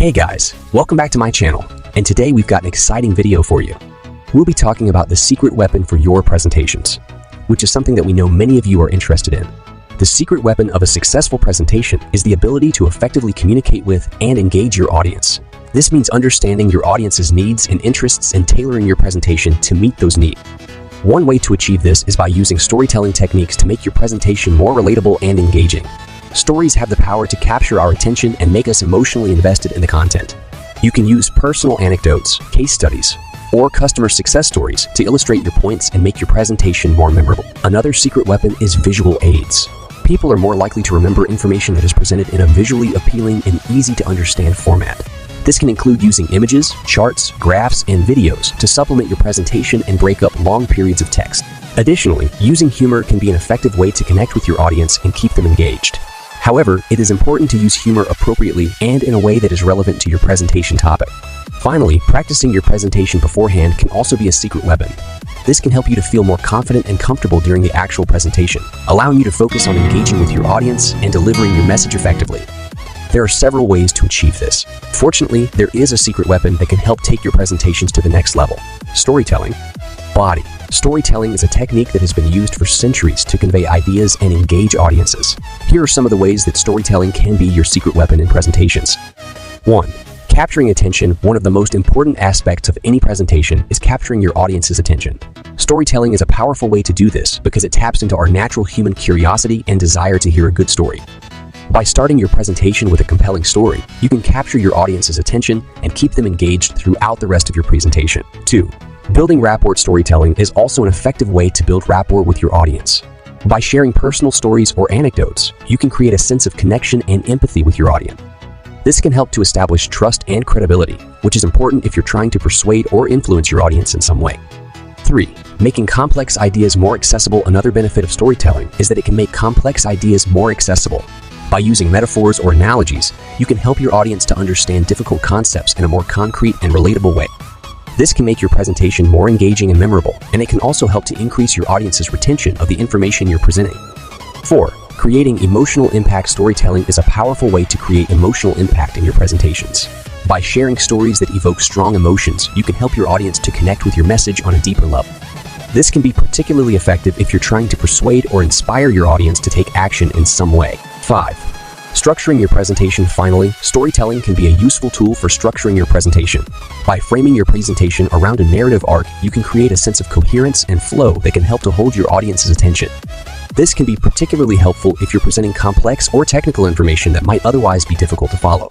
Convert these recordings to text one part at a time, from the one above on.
Hey guys, welcome back to my channel, and today we've got an exciting video for you. We'll be talking about the secret weapon for your presentations, which is something that we know many of you are interested in. The secret weapon of a successful presentation is the ability to effectively communicate with and engage your audience. This means understanding your audience's needs and interests and tailoring your presentation to meet those needs. One way to achieve this is by using storytelling techniques to make your presentation more relatable and engaging. Stories have the power to capture our attention and make us emotionally invested in the content. You can use personal anecdotes, case studies, or customer success stories to illustrate your points and make your presentation more memorable. Another secret weapon is visual aids. People are more likely to remember information that is presented in a visually appealing and easy-to-understand format. This can include using images, charts, graphs, and videos to supplement your presentation and break up long periods of text. Additionally, using humor can be an effective way to connect with your audience and keep them engaged. However, it is important to use humor appropriately and in a way that is relevant to your presentation topic. Finally, practicing your presentation beforehand can also be a secret weapon. This can help you to feel more confident and comfortable during the actual presentation, allowing you to focus on engaging with your audience and delivering your message effectively. There are several ways to achieve this. Fortunately, there is a secret weapon that can help take your presentations to the next level. Storytelling. Body. Storytelling is a technique that has been used for centuries to convey ideas and engage audiences. Here are some of the ways that storytelling can be your secret weapon in presentations. 1. Capturing attention. One of the most important aspects of any presentation is capturing your audience's attention. Storytelling is a powerful way to do this because it taps into our natural human curiosity and desire to hear a good story. By starting your presentation with a compelling story, you can capture your audience's attention and keep them engaged throughout the rest of your presentation. 2. Building rapport. Storytelling is also an effective way to build rapport with your audience. By sharing personal stories or anecdotes, you can create a sense of connection and empathy with your audience. This can help to establish trust and credibility, which is important if you're trying to persuade or influence your audience in some way. 3. Making complex ideas more accessible. Another benefit of storytelling is that it can make complex ideas more accessible. By using metaphors or analogies, you can help your audience to understand difficult concepts in a more concrete and relatable way. This can make your presentation more engaging and memorable, and it can also help to increase your audience's retention of the information you're presenting. 4. Creating emotional impact. Storytelling is a powerful way to create emotional impact in your presentations. By sharing stories that evoke strong emotions, you can help your audience to connect with your message on a deeper level. This can be particularly effective if you're trying to persuade or inspire your audience to take action in some way. 5. Structuring your presentation. Finally, storytelling can be a useful tool for structuring your presentation. By framing your presentation around a narrative arc, you can create a sense of coherence and flow that can help to hold your audience's attention. This can be particularly helpful if you're presenting complex or technical information that might otherwise be difficult to follow.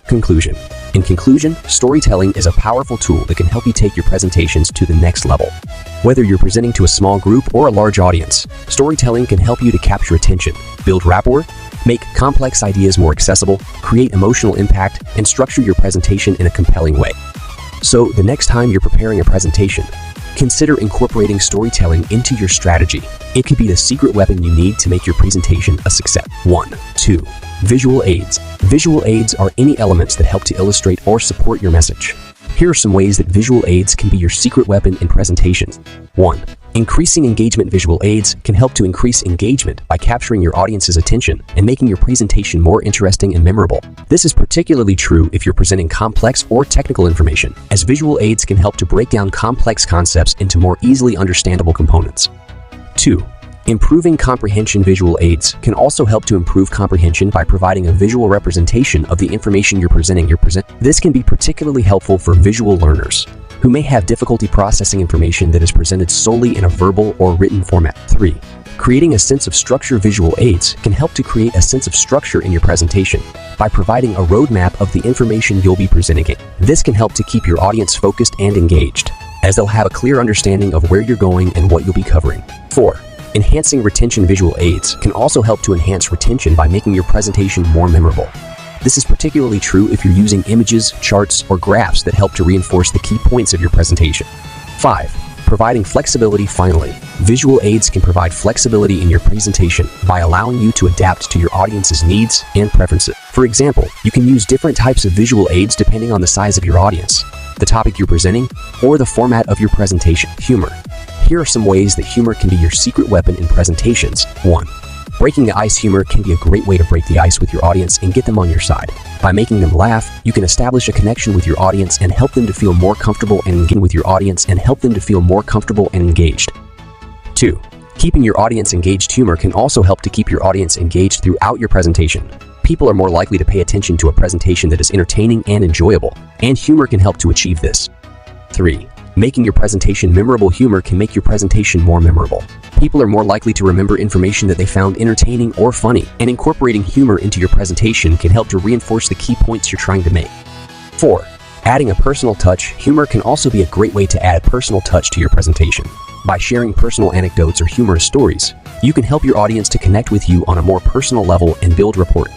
Conclusion. In conclusion, storytelling is a powerful tool that can help you take your presentations to the next level. Whether you're presenting to a small group or a large audience, storytelling can help you to capture attention, build rapport, make complex ideas more accessible, create emotional impact, and structure your presentation in a compelling way. So, the next time you're preparing a presentation, consider incorporating storytelling into your strategy. It could be the secret weapon you need to make your presentation a success. 1. 2. Visual aids. Visual aids are any elements that help to illustrate or support your message. Here are some ways that visual aids can be your secret weapon in presentations. 1. Increasing engagement. Visual aids can help to increase engagement by capturing your audience's attention and making your presentation more interesting and memorable. This is particularly true if you're presenting complex or technical information, as visual aids can help to break down complex concepts into more easily understandable components. 2. Improving comprehension. Visual aids can also help to improve comprehension by providing a visual representation of the information you're presenting. This can be particularly helpful for visual learners who may have difficulty processing information that is presented solely in a verbal or written format. 3. Creating a sense of structure. Visual aids can help to create a sense of structure in your presentation by providing a roadmap of the information you'll be presenting. This can help to keep your audience focused and engaged, as they'll have a clear understanding of where you're going and what you'll be covering. 4. Enhancing retention. Visual aids can also help to enhance retention by making your presentation more memorable. This is particularly true if you're using images, charts, or graphs that help to reinforce the key points of your presentation. 5. Providing flexibility. Finally, visual aids can provide flexibility in your presentation by allowing you to adapt to your audience's needs and preferences. For example, you can use different types of visual aids depending on the size of your audience, the topic you're presenting, or the format of your presentation. Humor. Here are some ways that humor can be your secret weapon in presentations. 1. Breaking the ice humor can be a great way to break the ice with your audience and get them on your side. By making them laugh, you can establish a connection with your audience and help them to feel more comfortable and engaged. 2. Keeping your audience engaged. Humor can also help to keep your audience engaged throughout your presentation. People are more likely to pay attention to a presentation that is entertaining and enjoyable, and humor can help to achieve this. 3. Making your presentation memorable. Humor can make your presentation more memorable. People are more likely to remember information that they found entertaining or funny, and incorporating humor into your presentation can help to reinforce the key points you're trying to make. 4. Adding a personal touch. Humor can also be a great way to add a personal touch to your presentation. By sharing personal anecdotes or humorous stories, you can help your audience to connect with you on a more personal level and build rapport.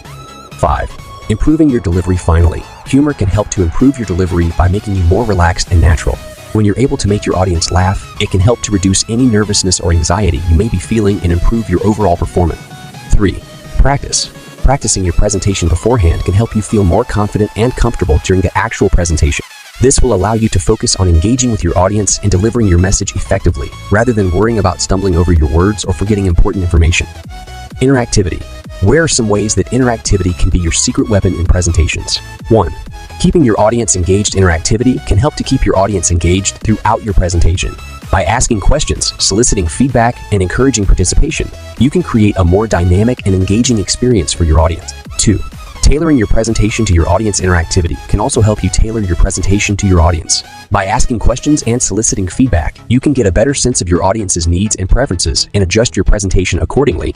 5. Improving your delivery. Finally, humor can help to improve your delivery by making you more relaxed and natural. When you're able to make your audience laugh, it can help to reduce any nervousness or anxiety you may be feeling and improve your overall performance. 3. Practice. Practicing your presentation beforehand can help you feel more confident and comfortable during the actual presentation. This will allow you to focus on engaging with your audience and delivering your message effectively, rather than worrying about stumbling over your words or forgetting important information. Interactivity. Where are some ways that interactivity can be your secret weapon in presentations? 1. Keeping your audience engaged. Interactivity can help to keep your audience engaged throughout your presentation. By asking questions, soliciting feedback, and encouraging participation, you can create a more dynamic and engaging experience for your audience. 2. Tailoring your presentation to your audience. Interactivity can also help you tailor your presentation to your audience. By asking questions and soliciting feedback, you can get a better sense of your audience's needs and preferences and adjust your presentation accordingly.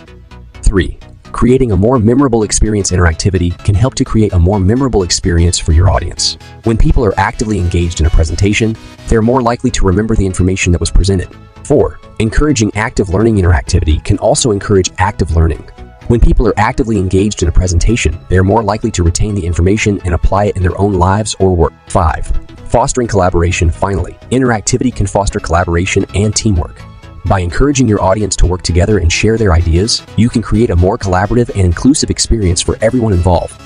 3. Creating a more memorable experience. Interactivity can help to create a more memorable experience for your audience. When people are actively engaged in a presentation, they're more likely to remember the information that was presented. 4. Encouraging active learning. Interactivity can also encourage active learning. When people are actively engaged in a presentation, they are more likely to retain the information and apply it in their own lives or work. 5. Fostering collaboration. Finally, interactivity can foster collaboration and teamwork. By encouraging your audience to work together and share their ideas, you can create a more collaborative and inclusive experience for everyone involved.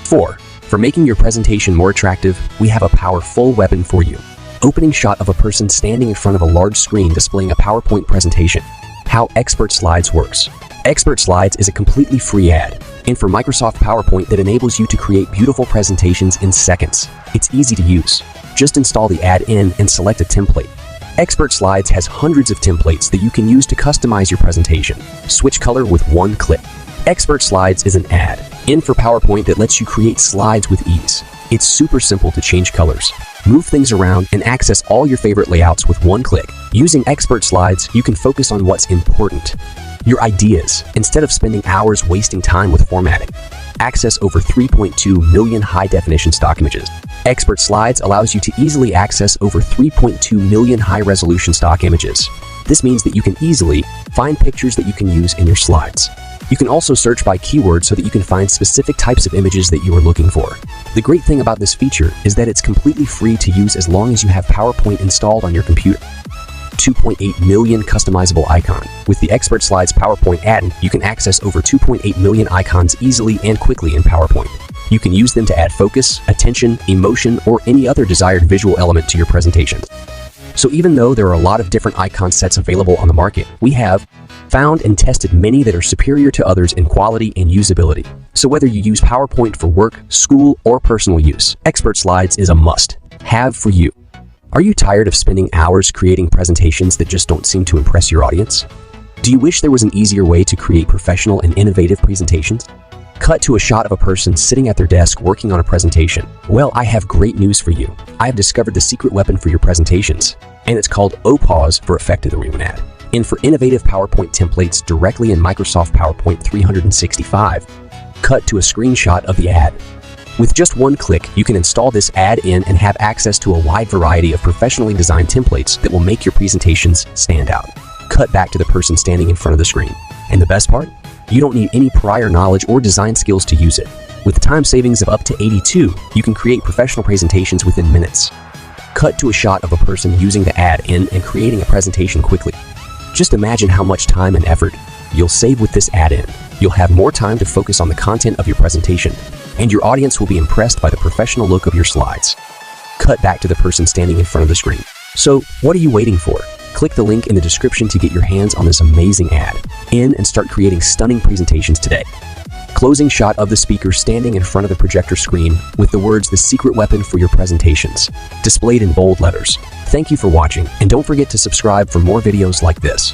4. For making your presentation more attractive, we have a powerful weapon for you. Opening shot of a person standing in front of a large screen displaying a PowerPoint presentation. How ExpertSlides works. ExpertSlides is a completely free add-in for Microsoft PowerPoint that enables you to create beautiful presentations in seconds. It's easy to use. Just install the add-in and select a template. ExpertSlides has hundreds of templates that you can use to customize your presentation. Switch color with one click. ExpertSlides is an add-in for PowerPoint that lets you create slides with ease. It's super simple to change colors, move things around, and access all your favorite layouts with one click. Using ExpertSlides, you can focus on what's important, your ideas, instead of spending hours wasting time with formatting. Access over 3.2 million high-definition stock images. ExpertSlides allows you to easily access over 3.2 million high-resolution stock images. This means that you can easily find pictures that you can use in your slides. You can also search by keyword so that you can find specific types of images that you are looking for. The great thing about this feature is that it's completely free to use as long as you have PowerPoint installed on your computer. 2.8 million customizable icon. With the ExpertSlides PowerPoint add-in, you can access over 2.8 million icons easily and quickly in PowerPoint. You can use them to add focus, attention, emotion, or any other desired visual element to your presentation. So even though there are a lot of different icon sets available on the market, we have found and tested many that are superior to others in quality and usability. So whether you use PowerPoint for work, school, or personal use, ExpertSlides is a must-have for you. Are you tired of spending hours creating presentations that just don't seem to impress your audience? Do you wish there was an easier way to create professional and innovative presentations? Cut to a shot of a person sitting at their desk working on a presentation. Well, I have great news for you. I have discovered the secret weapon for your presentations, and it's called OPAUSE for Effective Ad. And for innovative PowerPoint templates directly in Microsoft PowerPoint 365, cut to a screenshot of the ad. With just one click, you can install this add-in and have access to a wide variety of professionally designed templates that will make your presentations stand out. Cut back to the person standing in front of the screen. And the best part? You don't need any prior knowledge or design skills to use it. With time savings of up to 82, you can create professional presentations within minutes. Cut to a shot of a person using the add-in and creating a presentation quickly. Just imagine how much time and effort you'll save with this add-in. You'll have more time to focus on the content of your presentation, and your audience will be impressed by the professional look of your slides. Cut back to the person standing in front of the screen. So, what are you waiting for? Click the link in the description to get your hands on this amazing ad. In and start creating stunning presentations today. Closing shot of the speaker standing in front of the projector screen with the words "The secret weapon for your presentations" displayed in bold letters. Thank you for watching, and don't forget to subscribe for more videos like this.